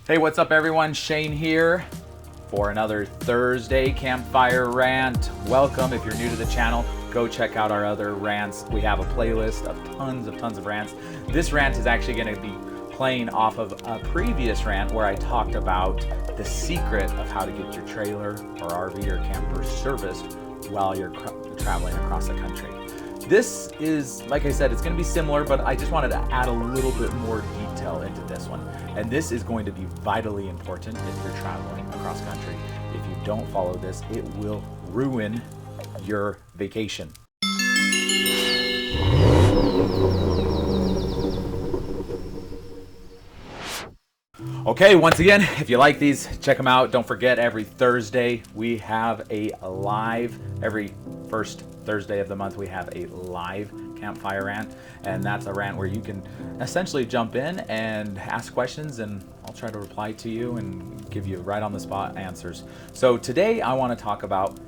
Hey, what's up everyone? Shane here for another Thursday Campfire Rant. Welcome. If you're new to the channel, go check out our other rants. We have a playlist of tons of rants. This rant is actually going to be playing off of a previous rant where I talked about the secret of how to get your trailer or RV or camper serviced while you're traveling across the country. This is, like I said, it's going to be similar, but I just wanted to add a little bit more detail into this one. And this is going to be vitally important if you're traveling across country. If you don't follow this, it will ruin your vacation. Okay, once again, if you like these, check them out. Don't forget, every Thursday we have a live, every first Thursday of the month we have a live campfire rant, and that's a rant where you can essentially jump in and ask questions, and I'll try to reply to you and give you right on the spot answers. So today I want to talk about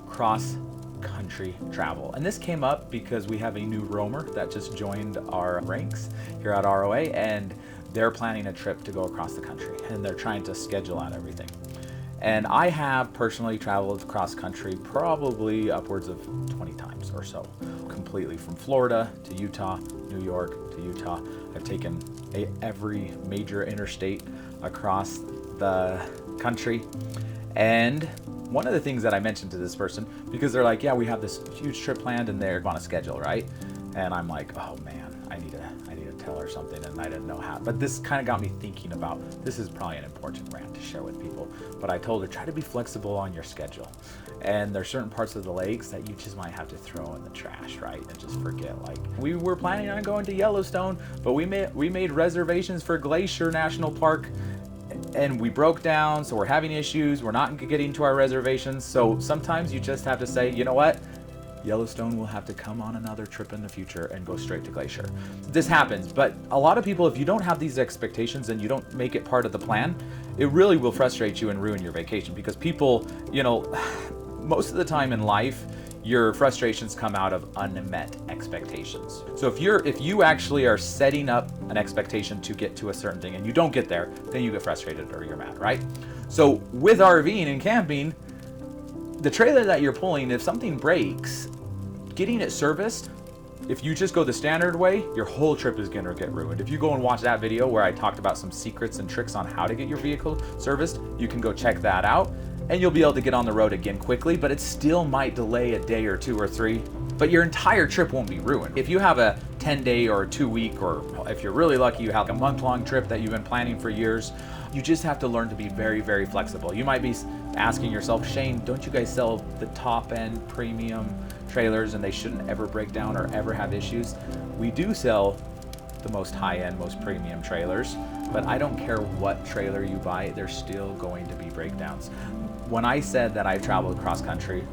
cross country travel, and this came up because we have a new roamer that just joined our ranks here at ROA, and they're planning a trip to go across the country, and they're trying to schedule out everything. And I have personally traveled cross country probably upwards of 20 times or so, completely from Florida to Utah, New York to Utah. I've taken every major interstate across the country. And one of the things that I mentioned to this person, because they're like, yeah, we have this huge trip planned and they're on a schedule, right? And I'm like, oh man, I need to tell her something, and I didn't know how. But this kind of got me thinking about, this is probably an important rant to share with people. But I told her, try to be flexible on your schedule. And there's certain parts of the lakes that you just might have to throw in the trash, right? And just forget. Like, we were planning on going to Yellowstone, but we made reservations for Glacier National Park, and we broke down, so we're having issues. We're not getting to our reservations. So sometimes you just have to say, you know what? Yellowstone will have to come on another trip in the future and go straight to Glacier. This happens, but a lot of people, if you don't have these expectations and you don't make it part of the plan, it really will frustrate you and ruin your vacation, because people, you know, most of the time in life, your frustrations come out of unmet expectations. So if you actually are setting up an expectation to get to a certain thing and you don't get there, then you get frustrated or you're mad, right? So with RVing and camping, the trailer that you're pulling, if something breaks, getting it serviced, if you just go the standard way, your whole trip is gonna get ruined. If you go and watch that video where I talked about some secrets and tricks on how to get your vehicle serviced, you can go check that out, and you'll be able to get on the road again quickly, but it still might delay a day or two or three, but your entire trip won't be ruined. If you have a 10-day or a 2-week, or if you're really lucky, you have a month-long trip that you've been planning for years, you just have to learn to be very, very flexible. You might be asking yourself, Shane, don't you guys sell the top-end premium trailers and they shouldn't ever break down or ever have issues? We do sell the most high-end, most premium trailers, but I don't care what trailer you buy, there's still going to be breakdowns. When I said that I've traveled cross country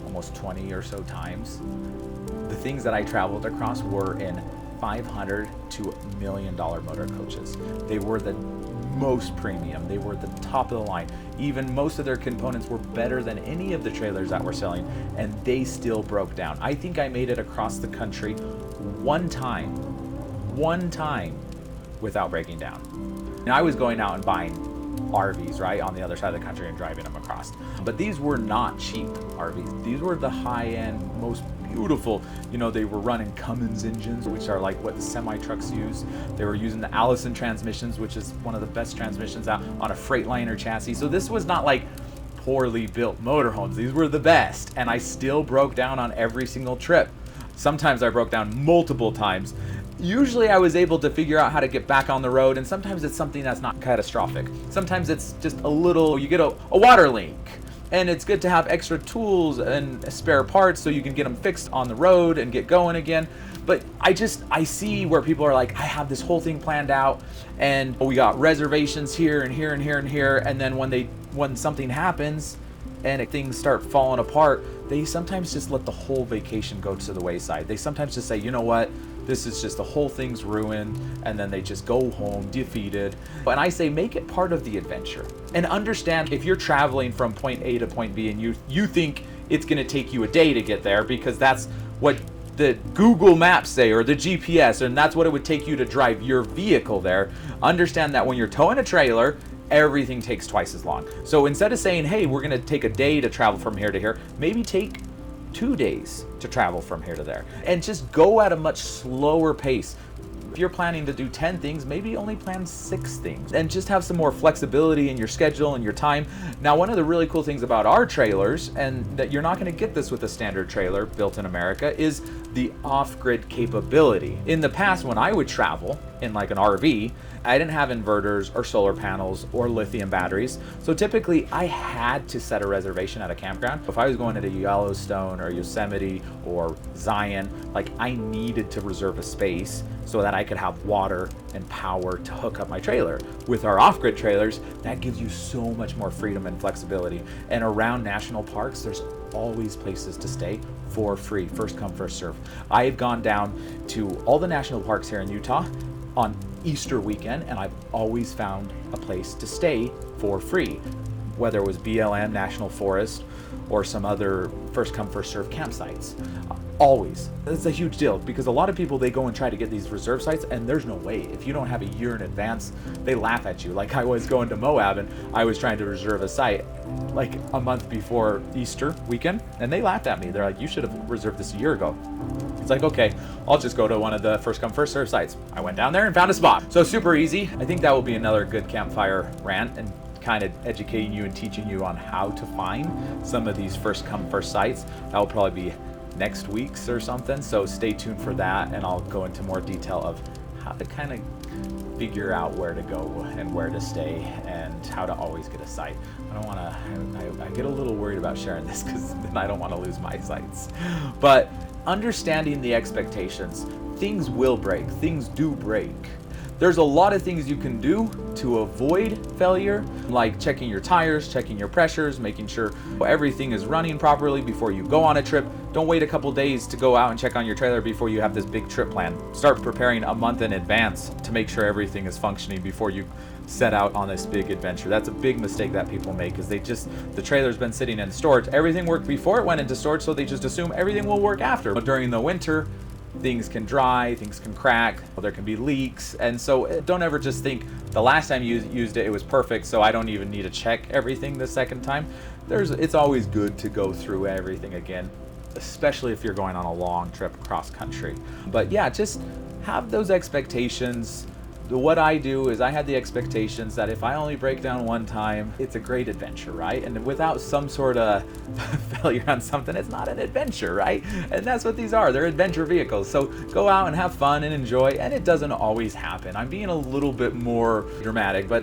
almost 20 or so times, the things that I traveled across were in $500 to $1 million motor coaches. They were the most premium. They were the top of the line. Even most of their components were better than any of the trailers that we're selling, and they still broke down. I think I made it across the country one time without breaking down. Now I was going out and buying RVs, right, on the other side of the country and driving them across. But these were not cheap RVs. These were the high-end, most beautiful, you know, they were running Cummins engines, which are like what semi trucks use. They were using the Allison transmissions, which is one of the best transmissions out on a Freightliner chassis. So this was not like poorly built motorhomes. These were the best, and I still broke down on every single trip. Sometimes I broke down multiple times. Usually I was able to figure out how to get back on the road, and sometimes it's something that's not catastrophic. Sometimes it's just a little, you get a water leak, and it's good to have extra tools and spare parts so you can get them fixed on the road and get going again. But I see where people are like, I have this whole thing planned out, and we got reservations here and here and here and here, and then when something happens and things start falling apart, they sometimes just let the whole vacation go to the wayside. They sometimes just say, you know what, this is just, the whole thing's ruined, and then they just go home defeated. And I say, make it part of the adventure. And understand, if you're traveling from point A to point B and you think it's gonna take you a day to get there, because that's what the Google Maps say, or the GPS, and that's what it would take you to drive your vehicle there. Understand that when you're towing a trailer, everything takes twice as long. So instead of saying, hey, we're gonna take a day to travel from here to here, maybe take 2 days to travel from here to there, and just go at a much slower pace. If you're planning to do 10 things, maybe only plan 6 things, and just have some more flexibility in your schedule and your time. Now, one of the really cool things about our trailers, and that you're not going to get this with a standard trailer built in America, is the off-grid capability. In the past, when I would travel in like an RV, I didn't have inverters or solar panels or lithium batteries. So typically I had to set a reservation at a campground. If I was going to Yellowstone or Yosemite or Zion, like I needed to reserve a space so that I could have water and power to hook up my trailer. With our off-grid trailers, that gives you so much more freedom and flexibility. And around national parks, there's always places to stay for free, first come, first serve. I have gone down to all the national parks here in Utah on Easter weekend, and I've always found a place to stay for free, whether it was BLM National Forest or some other first come, first serve campsites. Always. It's a huge deal because a lot of people, they go and try to get these reserve sites, and there's no way. If you don't have a year in advance, they laugh at you. Like I was going to Moab and I was trying to reserve a site like a month before Easter weekend, and they laughed at me. They're like, you should have reserved this a year ago. It's like, okay, I'll just go to one of the first come, first serve sites. I went down there and found a spot. So super easy. I think that will be another good campfire rant, and kind of educating you and teaching you on how to find some of these first come, first sites. That will probably be next week's or something, so stay tuned for that, and I'll go into more detail of how to kind of figure out where to go and where to stay and how to always get a site. I don't want to, I get a little worried about sharing this because then I don't want to lose my sites. But understanding the expectations, things will break, things do break. There's a lot of things you can do to avoid failure, like checking your tires, checking your pressures, making sure everything is running properly before you go on a trip. Don't wait a couple days to go out and check on your trailer before you have this big trip plan. Start preparing a month in advance to make sure everything is functioning before you set out on this big adventure. That's a big mistake that people make, is the trailer's been sitting in storage. Everything worked before it went into storage, so they just assume everything will work after. But during the winter, things can dry, things can crack, there can be leaks, and so don't ever just think the last time you used it, it was perfect, so I don't even need to check everything the second time. It's always good to go through everything again, especially if you're going on a long trip across country. But yeah, just have those expectations. What I do is I had the expectations that if I only break down one time, it's a great adventure, right? And without some sort of failure on something, it's not an adventure, right? And that's what these are. They're adventure vehicles. So go out and have fun and enjoy, and it doesn't always happen. I'm being a little bit more dramatic, but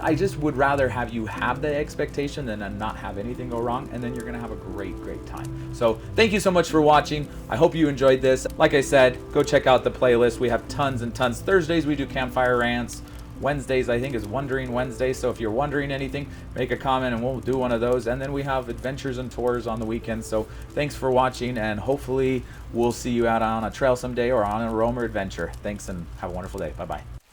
I just would rather have you have the expectation than not have anything go wrong, and then you're gonna have a great time. So thank you so much for watching. I hope you enjoyed this. Like I said, go check out the playlist. We have tons and tons. Thursdays we do campfire rants. Wednesdays I think is Wondering Wednesday, so if you're wondering anything, make a comment and we'll do one of those. And then we have adventures and tours on the weekends. So thanks for watching, and hopefully we'll see you out on a trail someday or on a roamer adventure. Thanks, and have a wonderful day. Bye bye.